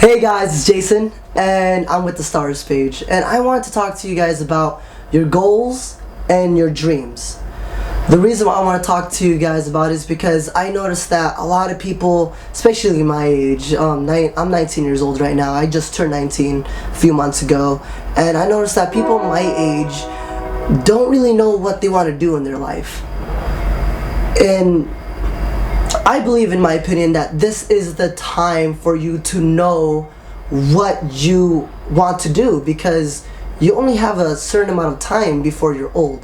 Hey guys, it's Jayson, and I'm with the Stars page, and I wanted to talk to you guys about your goals and your dreams. The reason why I want to talk to you guys about it is because I noticed that a lot of people, especially my age, I'm 19 years old right now. I just turned 19 a few months ago, and I noticed that people my age don't really know what they want to do in their life. And I believe, in my opinion, that this is the time for you to know what you want to do, because you only have a certain amount of time before you're old.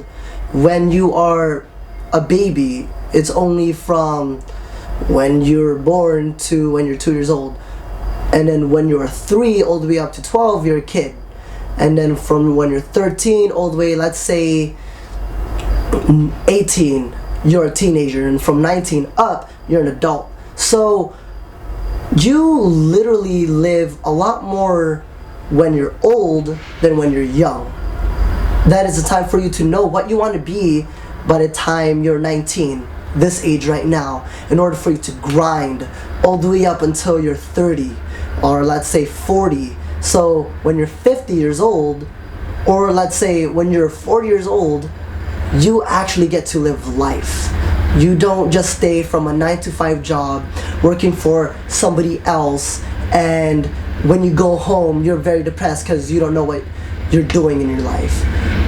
When you are a baby, it's only from when you're born to when you're 2 years old. And then when you're 3 all the way up to 12, you're a kid. And then from when you're 13 all the way, let's say 18, you're a teenager, and from 19 up, you're an adult. So you literally live a lot more when you're old than when you're young. That is the time for you to know what you want to be by the time you're 19, this age right now, in order for you to grind all the way up until you're 30, or let's say 40. So when you're 50 years old, or let's say when you're 40 years old, you actually get to live life. You don't just stay from a 9-to-5 job working for somebody else, and when you go home you're very depressed because you don't know what you're doing in your life.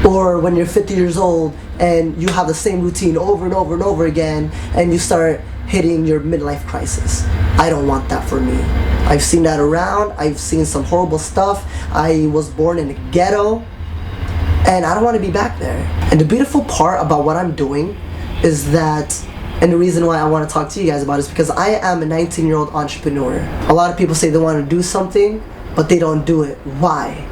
Or when you're 50 years old and you have the same routine over and over and over again, and you start hitting your midlife crisis. I don't want that for me. I've seen that around. I've seen some horrible stuff. I was born in a ghetto, and I don't want to be back there. And the beautiful part about what I'm doing is that, and the reason why I want to talk to you guys about it is because I am a 19-year-old entrepreneur. A lot of people say they want to do something, but they don't do it. Why?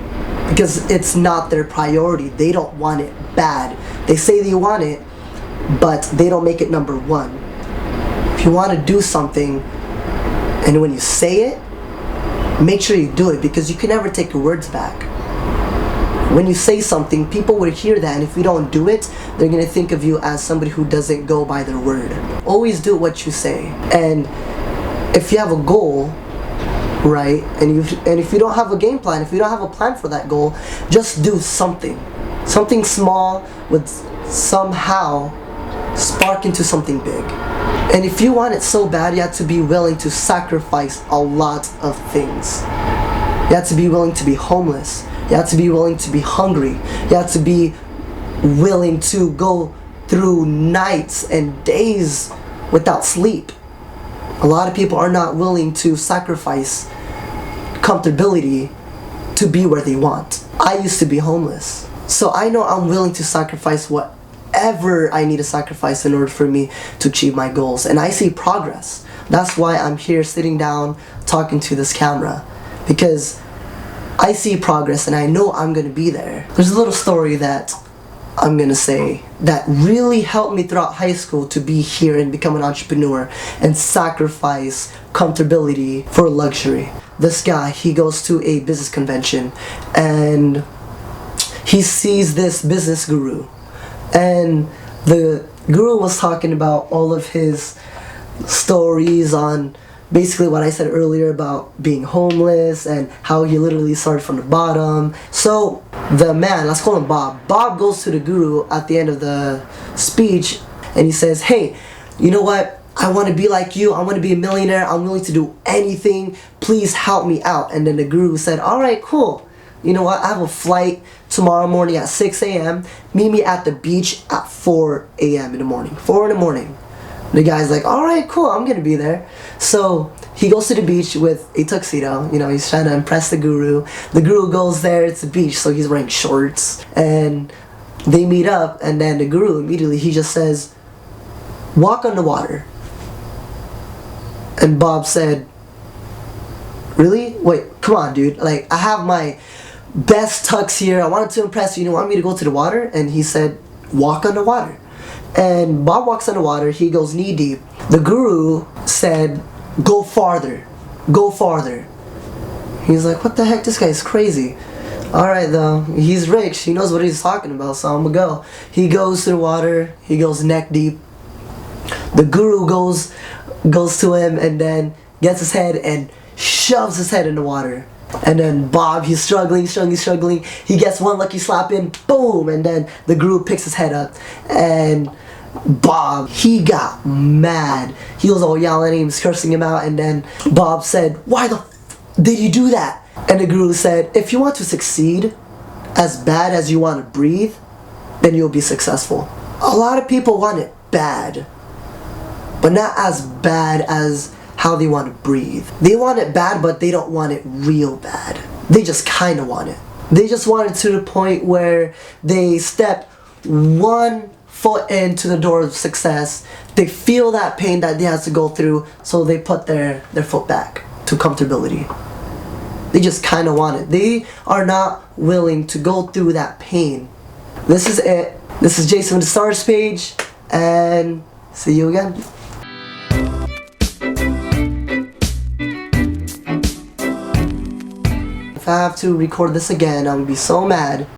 Because it's not their priority. They don't want it bad. They say they want it, but they don't make it number one. If you want to do something, and when you say it, make sure you do it, because you can never take your words back. When you say something, people will hear that, and if you don't do it, they're going to think of you as somebody who doesn't go by their word. Always do what you say. And if you have a goal, right, and if you don't have a game plan, if you don't have a plan for that goal, just do something. Something small would somehow spark into something big. And if you want it so bad, you have to be willing to sacrifice a lot of things. You have to be willing to be homeless. You have to be willing to be hungry. You have to be willing to go through nights and days without sleep. A lot of people are not willing to sacrifice comfortability to be where they want. I used to be homeless, so I know I'm willing to sacrifice whatever I need to sacrifice in order for me to achieve my goals. And I see progress. That's why I'm here sitting down talking to this camera, because I see progress and I know I'm going to be there. There's a little story that I'm going to say that really helped me throughout high school to be here and become an entrepreneur and sacrifice comfortability for luxury. This guy, he goes to a business convention and he sees this business guru. And the guru was talking about all of his stories on basically what I said earlier about being homeless and how he literally started from the bottom. So the man, let's call him Bob. Bob goes to the guru at the end of the speech and he says, "Hey, you know what? I want to be like you. I want to be a millionaire. I'm willing to do anything. Please help me out." And then the guru said, "All right, cool. You know what? I have a flight tomorrow morning at 6 a.m. Meet me at the beach at 4 a.m. in the morning. 4 in the morning. The guy's like, "All right, cool, I'm gonna be there." So he goes to the beach with a tuxedo. You know, he's trying to impress the guru. The guru goes there, it's the beach, so he's wearing shorts. And they meet up, and then the guru immediately, he just says, "Walk on the water." And Bob said, "Really? Wait, come on, dude. Like, I have my best tux here. I wanted to impress you. You want me to go to the water?" And he said, "Walk on the water." And Bob walks on the water. He goes knee deep. The guru said, "Go farther. Go farther." He's like, "What the heck? This guy's crazy." Alright though, he's rich. He knows what he's talking about, so I'm gonna go. He goes to the water. He goes neck deep. The guru goes to him and then gets his head and shoves his head in the water. And then Bob, he's struggling. He gets one lucky slap in, boom, and then the group picks his head up. And Bob, he got mad. He was all yelling at him, cursing him out, and then Bob said, "Why the did you do that?" And the guru said, "If you want to succeed as bad as you want to breathe, then you'll be successful." A lot of people want it bad, but not as bad as how they want to breathe. They want it bad, but they don't want it real bad. They just kind of want it. They just want it to the point where they step one foot into the door of success. They feel that pain that they have to go through, so they put their foot back to comfortability. They just kind of want it. They are not willing to go through that pain. This is it. This is Jayson with the Stars page, and see you again. If I have to record this again, I'm gonna be so mad.